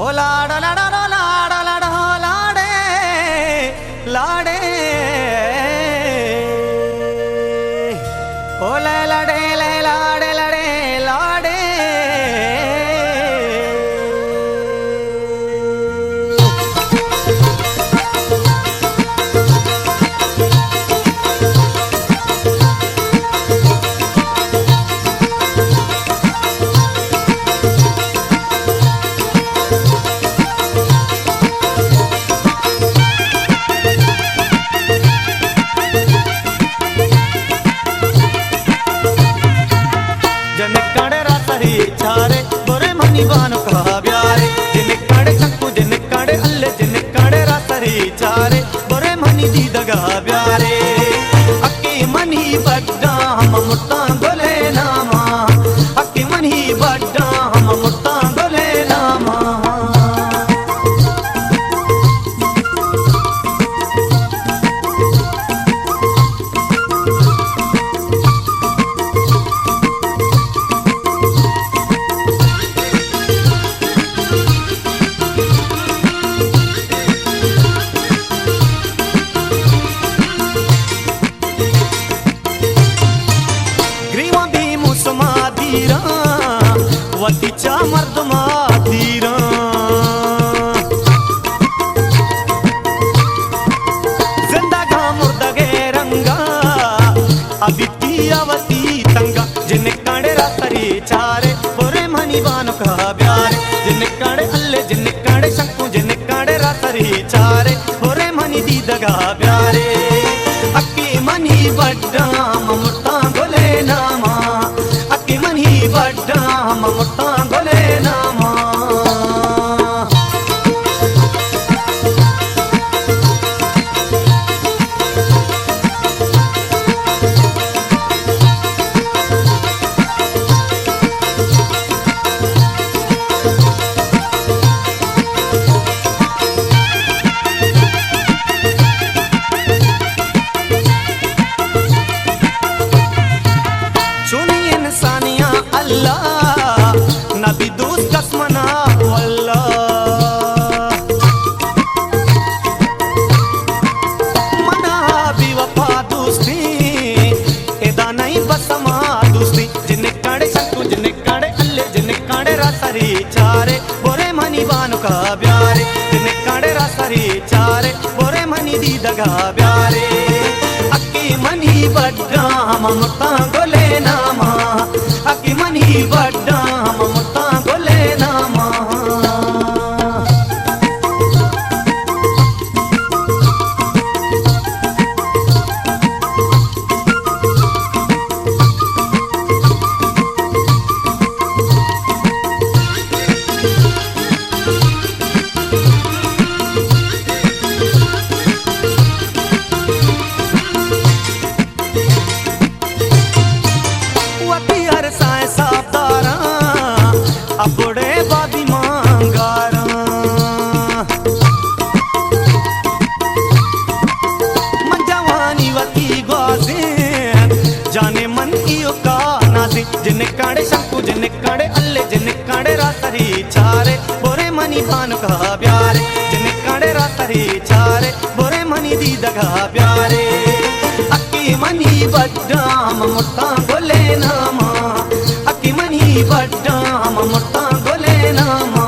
ओ लाड़ लाड़ लाड़ लाड़ लाड़े लाड़े ओ ले लाड़े ले लाड़े लाड़े लाड़े चारे बोरे मनी बानो कहा ब्यारे जिने काड़े चक्कू जिने काड़े अल्ले जिने काड़े रातरी चारे बोरे मनी दी दगा ब्यारे अक्की मनी बड्डा हम मुट्टा गोले नामा अक्की मनी बड्डा हम मुट्टा गोले नामा वतीचा मर्द मातीरा जिंदगा मुर्दगे रंगा अदितियावती तंगा जिन्ने काड़े रातरी चारे बोरे मनी बानो का ब्यारे जिन्ने काड़े अल्ले जिन्ने काड़े शंकु जिन्ने काड़े रातरी चारे बोरे मनी दी दगा ब्यारे अक्की मनी बड्डा ममुट्टा गोले नामा अक्की मनी बड्डा ममुट्टा गोले नामा सुनी इंसानिया अल्लाह नबी दोस्त कसमना वल्लाह मना भी वफा दोस्ती एदा नहीं बसमा दोस्ती जिन्ने काड़े शंकु जिन्ने काड़े अल्ले जिन्ने काड़े रातरी चारे बोरे मनी बानो का ब्यारे जिन्ने काड़े रातरी चारे बोरे मनी दी दगा ब्यारे अक्की मनी बड्डा हम मुट्टा गोले नामा अक्की मनी बड्डा हम मुट्टा गोले नामा अपड़े बादी मांगारा मंजावानी वती ग्वासे जाने मन इयो का नासी जिन्ने काड़े शंकु जिन्ने काड़े अल्ले जिन्ने काड़े रातरी चारे बोरे मनी बानो का ब्यारे जिन्ने काड़े रातरी चारे बोरे मनी दी दगा ब्यारे अक्की मनी बड्डा ममुट्टा गोले नामा अक्की मनी बड्डा ममुट्टा गोले नामा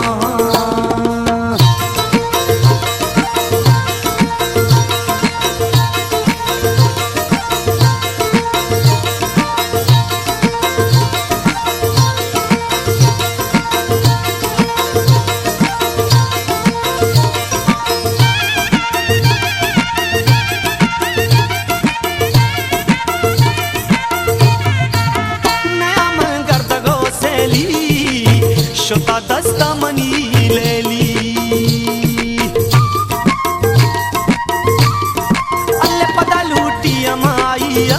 शोता दस्ता मनी लेली अल्ले पता लूटिया माइया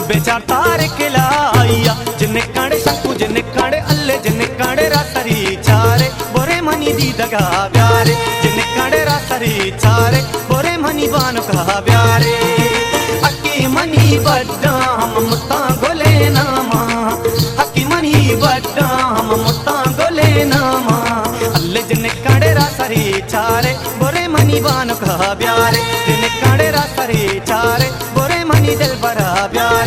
बेचार तारे के लाइया जिन्ने काड़े शंकु जिन्ने काड़े अल्ले जिन्ने काड़े रातरी चारे बोरे मनी दी दगा ब्यारे जिन्ने काड़े रातरी चारे बोरे मनी बानो का ब्यारे अक्की मनी बड्डा हम मुट्टा गोले नामा अक्की मनी बड्डा हम मुट्टा गोले नामा अल्ले बरा प्यारे जिन काड़े रात रे चारे बोरे मनी दिल बरा प्यारे